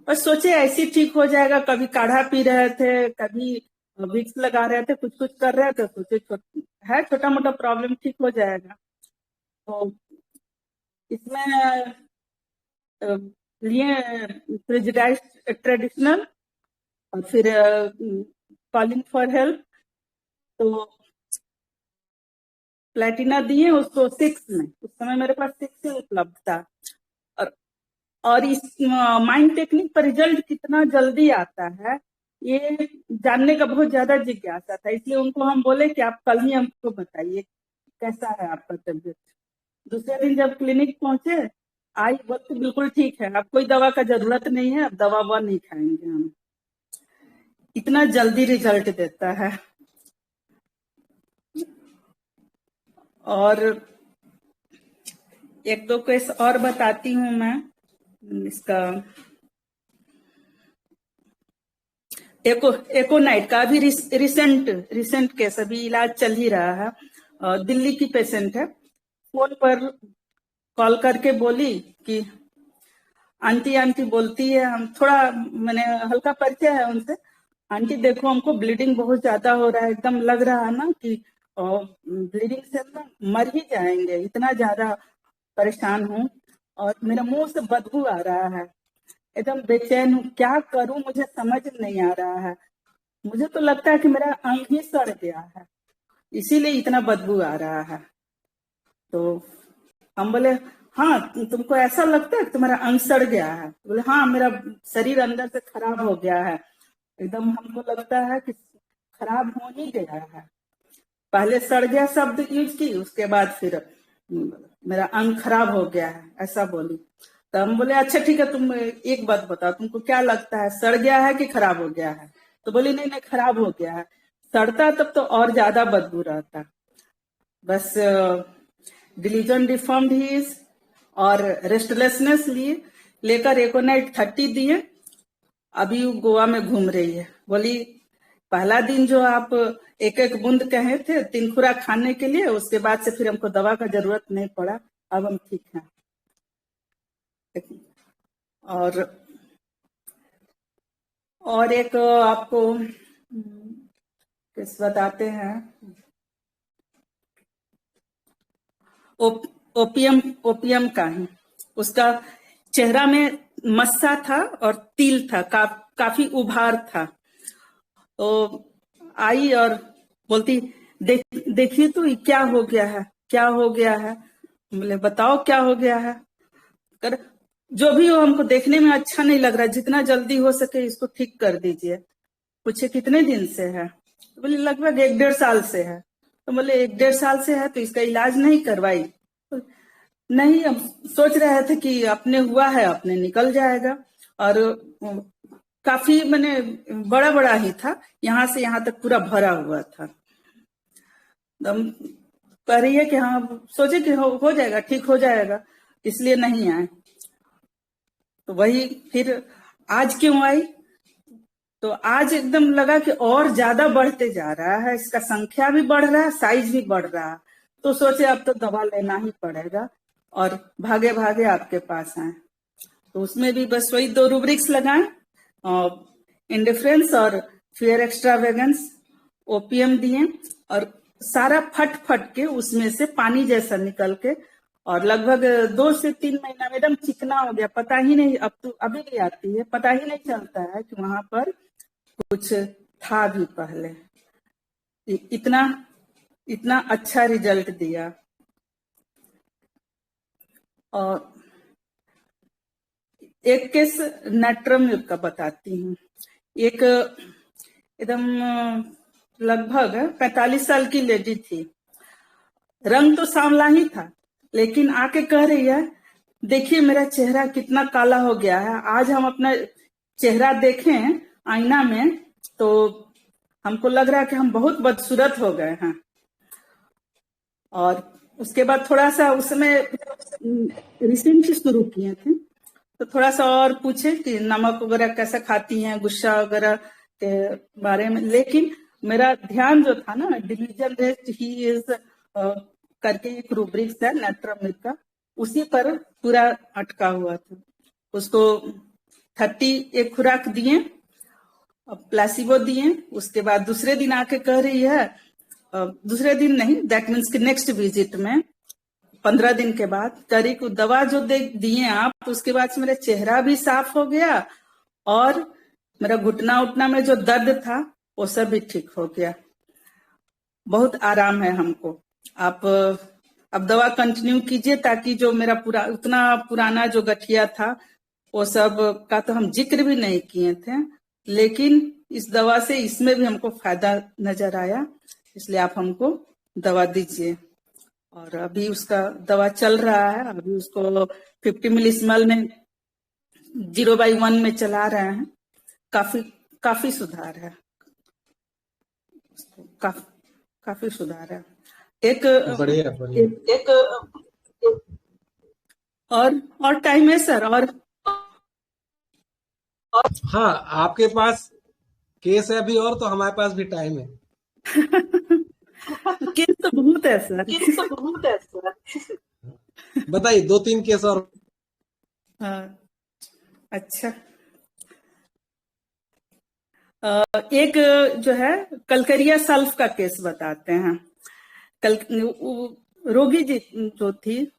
बस सोचे ऐसे ठीक हो जाएगा, कभी काढ़ा पी रहे थे, कभी विक्स लगा रहे थे, कुछ कुछ कर रहे थे, सोचे है छोटा मोटा प्रॉब्लम ठीक हो जाएगा। तो इसमें लिए प्रेजुडाइज्ड ट्रेडिशनल, और फिर कॉलिंग फॉर हेल्प, तो प्लेटिना दिए उसको 6 में। उस समय मेरे पास 6 से उपलब्ध था, और इस माइंड टेक्निक पर रिजल्ट कितना जल्दी आता है ये जानने का बहुत ज्यादा जिज्ञासा था, इसलिए उनको हम बोले कि आप कल ही हमको बताइए कैसा है आपका तबीयत। दूसरे दिन जब क्लिनिक पहुंचे, आई वक्त बिल्कुल ठीक है, अब कोई दवा का जरूरत नहीं है, अब दवा वह नहीं खाएंगे हम। इतना जल्दी रिजल्ट देता है। और एक दो केस और बताती हूँ मैं इसका। एकोनाइट का अभी रिसेंट केस, अभी इलाज चल ही रहा है। दिल्ली की पेशेंट है, फोन पर कॉल करके बोली कि आंटी बोलती है, हम थोड़ा मैंने हल्का परिचय है उनसे, आंटी देखो हमको ब्लीडिंग बहुत ज्यादा हो रहा है, एकदम लग रहा है ना कि ब्लीडिंग से हम मर ही जाएंगे, इतना ज्यादा परेशान हूँ, और मेरा मुंह से बदबू आ रहा है, एकदम बेचैन हूँ, क्या करूं मुझे समझ नहीं आ रहा है, मुझे तो लगता है कि मेरा अंग ही सड़ गया है, इसीलिए इतना बदबू आ रहा है। तो हम बोले हाँ तुमको ऐसा लगता है कि तुम्हारा अंग सड़ गया है? बोले हाँ मेरा शरीर अंदर से खराब हो गया है, एकदम हमको लगता है कि खराब हो ही गया है। पहले सड़ गया शब्द यूज की, उसके बाद फिर मेरा अंग खराब हो गया है, ऐसा बोली। तो हम बोले अच्छा ठीक है, तुम एक बात बताओ, तुमको क्या लगता है, सड़ गया है कि खराब हो गया है? तो बोली नहीं नहीं खराब हो गया है। सड़ता तब तो और ज्यादा बदबू रहता। बस डिलीजन डिफॉर्म्ड ही और रेस्टलेसनेस लेकर एकोनाइट 30 दिए, अभी गोवा में घूम रही है। बोली पहला दिन जो आप एक एक बूंद कहे थे 3 खुराक खाने के लिए, उसके बाद से फिर हमको दवा का जरूरत नहीं पड़ा, अब हम ठीक हैं। और एक आपको किस बताते हैं, ओपियम का है। उसका चेहरा में मस्सा था और तिल था, काफी उभार था। तो आई और बोलती देखिए तो क्या हो गया है, क्या हो गया है। बोले बताओ क्या हो गया है। कर जो भी हो, हमको देखने में अच्छा नहीं लग रहा, जितना जल्दी हो सके इसको ठीक कर दीजिए। पूछे कितने दिन से है, तो बोले लगभग 1-1.5 साल से है। तो बोले 1-1.5 साल से है तो इसका इलाज नहीं करवाई। नहीं, हम सोच रहे थे कि अपने हुआ है अपने निकल जाएगा। और काफी मैंने बड़ा बड़ा ही था, यहाँ से यहाँ तक पूरा भरा हुआ था। हम कह रही है कि हाँ, सोचे कि हो जाएगा, ठीक हो जाएगा, इसलिए नहीं आए। तो वही फिर आज क्यों आई, तो आज एकदम लगा कि और ज्यादा बढ़ते जा रहा है, इसका संख्या भी बढ़ रहा है, साइज भी बढ़ रहा है। तो सोचे अब तो दवा लेना ही पड़ेगा, और भागे भागे आपके पास आए। तो उसमें भी बस वही 2 रूब्रिक्स लगाए, इंडिफरेंस और फियर एक्स्ट्रावेगेंस, ओपीएम दिए, और सारा फट फट के उसमें से पानी जैसा निकल के, और लगभग 2 से 3 महीना में एकदम चिकना हो गया। पता ही नहीं, अब तो अभी भी आती है, पता ही नहीं चलता है कि वहां पर कुछ था भी पहले। इतना अच्छा रिजल्ट दिया। और एक केस नेट्रम का बताती हूँ। एक एकदम लगभग 45 साल की लेडी थी, रंग तो सांवला ही था, लेकिन आके कह रही है देखिए मेरा चेहरा कितना काला हो गया है। आज हम अपना चेहरा देखें आईना में तो हमको लग रहा है कि हम बहुत बदसूरत हो गए हैं। और उसके बाद थोड़ा सा उस समय रिसेंटली शुरू किए थे, तो थोड़ा सा और पूछे कि नमक वगैरह कैसा खाती हैं, गुस्सा वगैरह के बारे में। लेकिन मेरा ध्यान जो था ना, डिलीजन रेस्ट ही इज करके एक रूब्रिक्स है नेट्रम का, उसी पर पूरा अटका हुआ था। उसको 30 एक खुराक दिए, प्लासिबो दिए। उसके बाद दूसरे दिन आके कह रही है, दूसरे दिन नहीं, दैट मीन्स कि नेक्स्ट विजिट में 15 दिन के बाद करी को दवा जो दिए आप, उसके बाद से मेरा चेहरा भी साफ हो गया, और मेरा घुटना उठना में जो दर्द था वो सब भी ठीक हो गया। बहुत आराम है हमको। आप अब दवा कंटिन्यू कीजिए, ताकि जो मेरा उतना पुराना जो गठिया था वो सब का तो हम जिक्र भी नहीं किए थे, लेकिन इस दवा से इसमें भी हमको फायदा नजर आया, इसलिए आप हमको दवा दीजिए। और अभी उसका दवा चल रहा है, अभी उसको 50 मिलीस्मॉल में 0/1 में चला रहे हैं। काफी सुधार है, काफी सुधार है। एक बढ़िया और टाइम है सर? और हाँ, आपके पास केस है अभी, और तो हमारे पास भी टाइम है। केस तो बहुत है सर, बताइए 2-3 केस और। अच्छा, एक जो है कलकरिया सल्फ का केस बताते हैं। रोगी जी जो थी,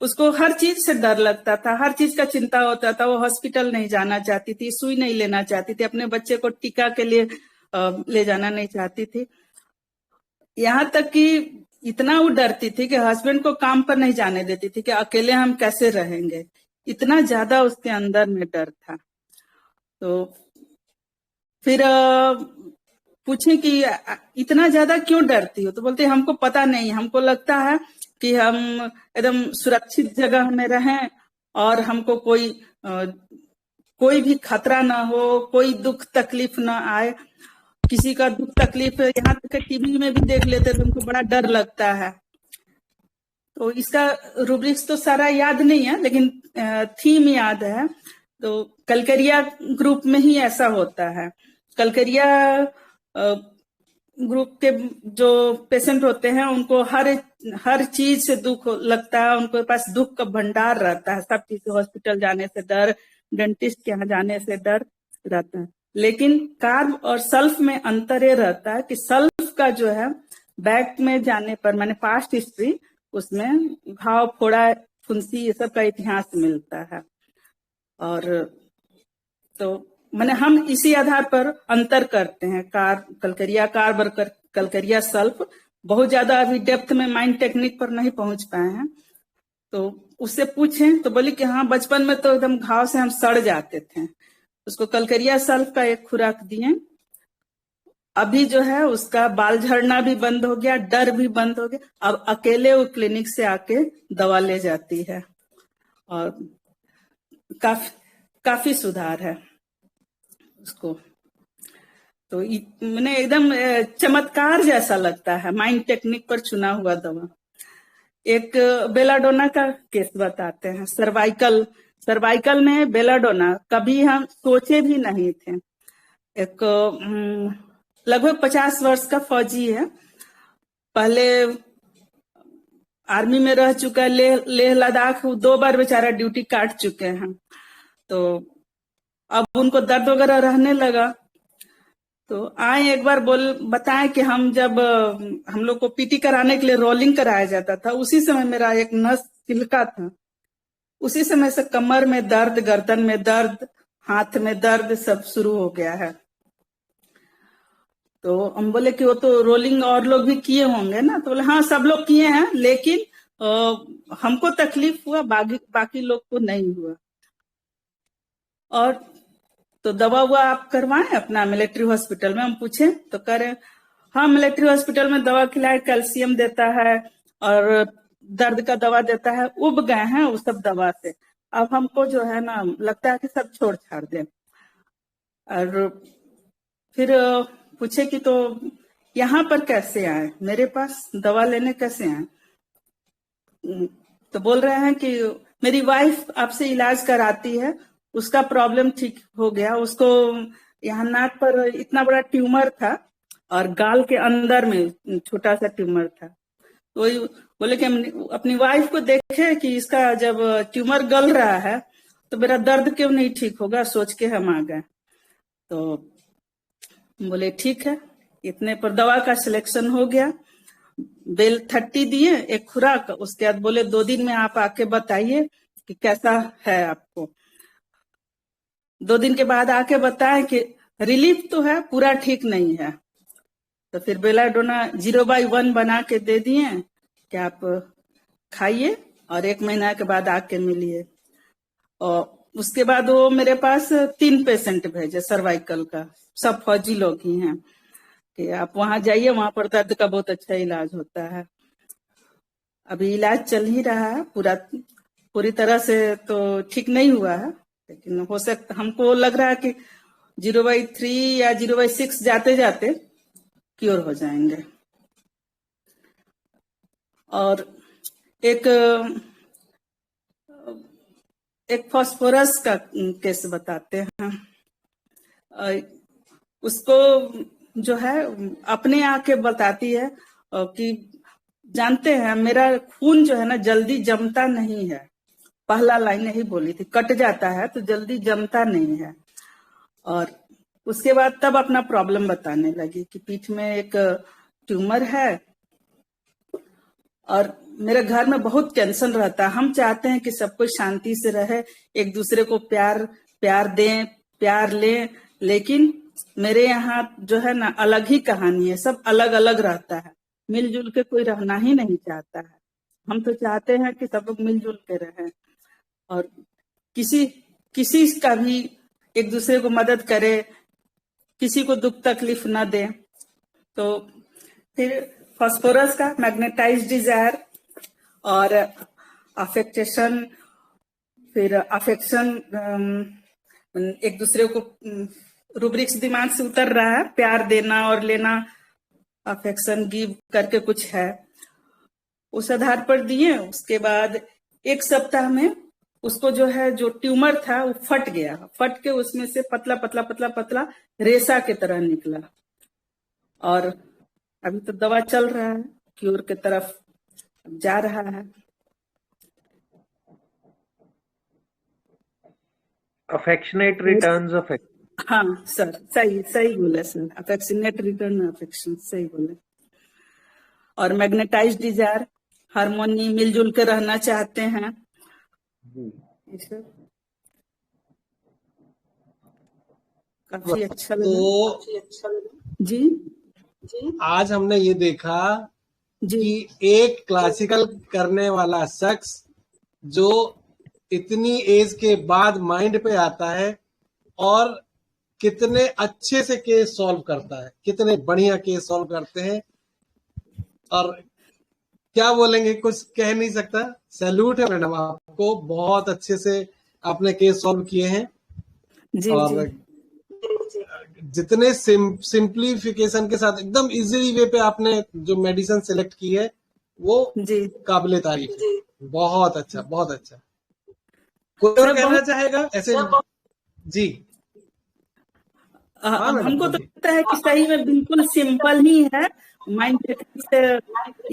उसको हर चीज से डर लगता था, हर चीज का चिंता होता था। वो हॉस्पिटल नहीं जाना चाहती थी, सुई नहीं लेना चाहती थी, अपने बच्चे को टीका के लिए ले जाना नहीं चाहती थी। यहाँ तक कि इतना वो डरती थी कि हस्बैंड को काम पर नहीं जाने देती थी कि अकेले हम कैसे रहेंगे। इतना ज्यादा उसके अंदर में डर था। तो फिर पूछे कि इतना ज्यादा क्यों डरती हो, तो बोलते हमको पता नहीं, हमको लगता है कि हम एकदम सुरक्षित जगह में रहें और हमको कोई भी खतरा ना हो, कोई दुख तकलीफ ना आए। किसी का दुख तकलीफ यहाँ तक टीवी में भी देख लेते तो उनको बड़ा डर लगता है। तो इसका रूब्रिक्स तो सारा याद नहीं है, लेकिन थीम याद है। तो कलकरिया ग्रुप में ही ऐसा होता है। कलकरिया ग्रुप के जो पेशेंट होते हैं उनको हर चीज से दुख लगता है, उनके पास दुख का भंडार रहता है, सब चीज हॉस्पिटल जाने से डर, डेंटिस्ट के यहाँ जाने से डर रहता है। लेकिन कार्ब और सल्फ में अंतर ये रहता है कि सल्फ का जो है बैक में जाने पर, मैंने पास्ट हिस्ट्री, उसमें घाव, फोड़ा, फुंसी, ये सब का इतिहास मिलता है। और तो मैंने हम इसी आधार पर अंतर करते हैं, कलकरिया कार्ब और कलकरिया सल्फ। बहुत ज्यादा अभी डेप्थ में माइंड टेक्निक पर नहीं पहुंच पाए हैं, तो उससे पूछें तो बोली कि हाँ, बचपन में तो एकदम घाव से हम सड़ जाते थे, उसको कलकरिया सल्फ का एक खुराक दिए, अभी जो है उसका बाल झड़ना भी बंद हो गया, डर भी बंद हो गया, अब अकेले वो क्लिनिक से आके दवा ले जाती है और काफी सुधार है उसको। तो मैंने एकदम चमत्कार जैसा लगता है, माइंड टेक्निक पर चुना हुआ दवा। एक बेलाडोना का केस बताते हैं, सर्वाइकल में बेलाडोना कभी हम सोचे भी नहीं थे। एक लगभग 50 वर्ष का फौजी है, पहले आर्मी में रह चुका है, लेह लद्दाख 2 बार बेचारा ड्यूटी काट चुके हैं। तो अब उनको दर्द वगैरह रहने लगा, तो आए एक बार बताएं कि हम लोग को पीटी कराने के लिए रोलिंग कराया जाता था, उसी समय मेरा एक नस तिलका था, उसी समय से कमर में दर्द, गर्दन में दर्द, हाथ में दर्द सब शुरू हो गया है। तो हम बोले कि वो तो रोलिंग और लोग भी किए होंगे ना, तो बोले हाँ सब लोग किए हैं, लेकिन हमको तकलीफ हुआ, बाकी लोग को नहीं हुआ। और तो दवा हुआ आप करवाएं अपना मिलिट्री हॉस्पिटल में, हम पूछे तो कह रहे हाँ मिलिट्री हॉस्पिटल में दवा खिलाए, कैल्शियम देता है और दर्द का दवा देता है, उब गए हैं वो सब दवा से, अब हमको जो है ना लगता है कि सब छोड़ छाड़ दें। और फिर पूछे कि तो यहाँ पर कैसे आए, मेरे पास दवा लेने कैसे आए, तो बोल रहे हैं कि मेरी वाइफ आपसे इलाज कराती है, उसका प्रॉब्लम ठीक हो गया, उसको यहाँ नाक पर इतना बड़ा ट्यूमर था और गाल के अंदर में छोटा सा ट्यूमर था, तो वही बोले कि अपनी वाइफ को देखे कि इसका जब ट्यूमर गल रहा है तो मेरा दर्द क्यों नहीं ठीक होगा, सोच के हम आ गए। तो बोले ठीक है, इतने पर दवा का सिलेक्शन हो गया, बेल 30 दिए एक खुराक, उसके बाद बोले 2 दिन में आप आके बताइए कि कैसा है आपको। 2 दिन के बाद आके बताएं कि रिलीफ तो है, पूरा ठीक नहीं है, तो फिर बेलाडोना 0/1 बना के दे दिए कि आप खाइए और 1 महीना के बाद आके मिलिए। और उसके बाद वो मेरे पास 3 पेशेंट भेजे सर्वाइकल का, सब फौजी लोग ही हैं, कि आप वहां जाइए, वहां पर दर्द का बहुत अच्छा इलाज होता है। अभी इलाज चल ही रहा है, पूरी तरह से तो ठीक नहीं हुआ है, लेकिन हो सकता, हमको लग रहा है कि 0/3 या 0/6 जाते जाते क्योर हो जाएंगे। और एक फास्फोरस का केस बताते हैं, उसको जो है अपने आके बताती है कि जानते हैं मेरा खून जो है ना जल्दी जमता नहीं है, पहला लाइन यही बोली थी, कट जाता है तो जल्दी जमता नहीं है। और उसके बाद तब अपना प्रॉब्लम बताने लगी कि पीठ में एक ट्यूमर है और मेरे घर में बहुत टेंशन रहता है, हम चाहते हैं कि सब कोई शांति से रहे, एक दूसरे को प्यार दें, प्यार लें, लेकिन मेरे यहाँ जो है ना अलग ही कहानी है, सब अलग अलग रहता है, मिलजुल के कोई रहना ही नहीं चाहता है। हम तो चाहते हैं कि सब लोग मिलजुल के रहें और किसी का भी एक दूसरे को मदद करे, किसी को दुख तकलीफ न दे। तो फिर फास्फोरस का मैग्नेटाइज डिजायर और अफेक्टेशन, फिर अफेक्शन, एक दूसरे को रूब्रिक्स दिमाग से उतर रहा है, प्यार देना और लेना, अफेक्शन गिव करके कुछ है, उस आधार पर दिए। उसके बाद 1 सप्ताह में उसको जो है जो ट्यूमर था वो फट गया, फट के उसमें से पतला पतला पतला पतला रेशा की तरह निकला। और अभी तो दवा चल रहा है, क्योर के तरफ जा रहा है। अफेक्शनेट रिटर्न्स ऑफ हाँ सर, सही सही बोले सर, अफेक्शनेट रिटर्न अफेक्शन, सही बोले। और मैग्नेटाइज डिजायर, हार्मोनी, मिलजुल के रहना चाहते हैं। काफी अच्छा लगा। तो जी आज हमने ये देखा जी कि एक क्लासिकल करने वाला शख्स जो इतनी एज के बाद माइंड पे आता है और कितने अच्छे से केस सॉल्व करता है, कितने बढ़िया केस सॉल्व करते हैं। और क्या बोलेंगे, कुछ कह नहीं सकता। सैल्यूट है मैडम आपको, बहुत अच्छे से आपने केस सॉल्व किए हैं। जी और जी जितने सिंप्लीफिकेशन के साथ एकदम इजीली वे पे आपने जो मेडिसिन सिलेक्ट की है वो जी काबिले तारीफ है। बहुत अच्छा, बहुत अच्छा। कोई और कहना चाहेगा ऐसे? जी हाँ मैडम, हमको तो लगता है कि सही में बिल्कुल सिंपल ही है। माइंड से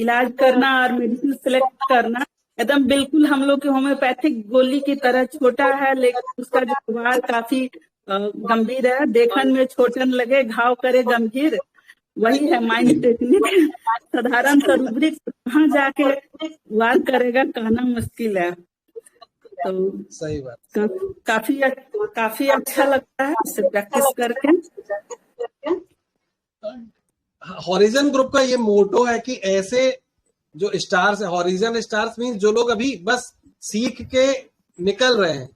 इलाज करना और मेडिसिन सेलेक्ट करना एकदम बिल्कुल हम लोग के होम्योपैथिक गोली की तरह छोटा है, लेकिन उसका जो वार काफी गंभीर है। देखने में छोटन लगे, घाव करे गंभीर, वही है माइंड टेक्निक। साधारण सा रूब्रिक कहाँ जाके वार करेगा, कहना मुश्किल है। तो सही बात। काफी अच्छा लगता है इससे प्रैक्टिस करके। हॉरिजन ग्रुप का ये मोटो है कि ऐसे जो स्टार्स है, हॉरिजन स्टार्स मीन जो लोग अभी बस सीख के निकल रहे हैं,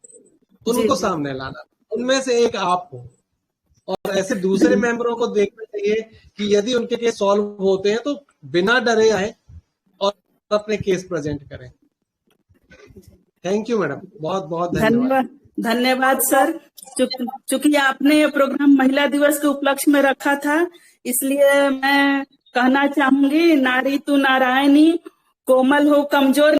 उनको सामने लाना। उनमें से एक आप हो, और ऐसे दूसरे मेंबरों को देखना चाहिए कि यदि उनके केस सॉल्व होते हैं तो बिना डरे आए और अपने केस प्रेजेंट करें। थैंक यू मैडम, बहुत बहुत धन्यवाद। धन्यवाद सर। चूंकि आपने ये प्रोग्राम महिला दिवस के उपलक्ष्य में रखा था, इसलिए मैं कहना चाहूंगी, नारी तू नारायणी, कोमल हो कमजोर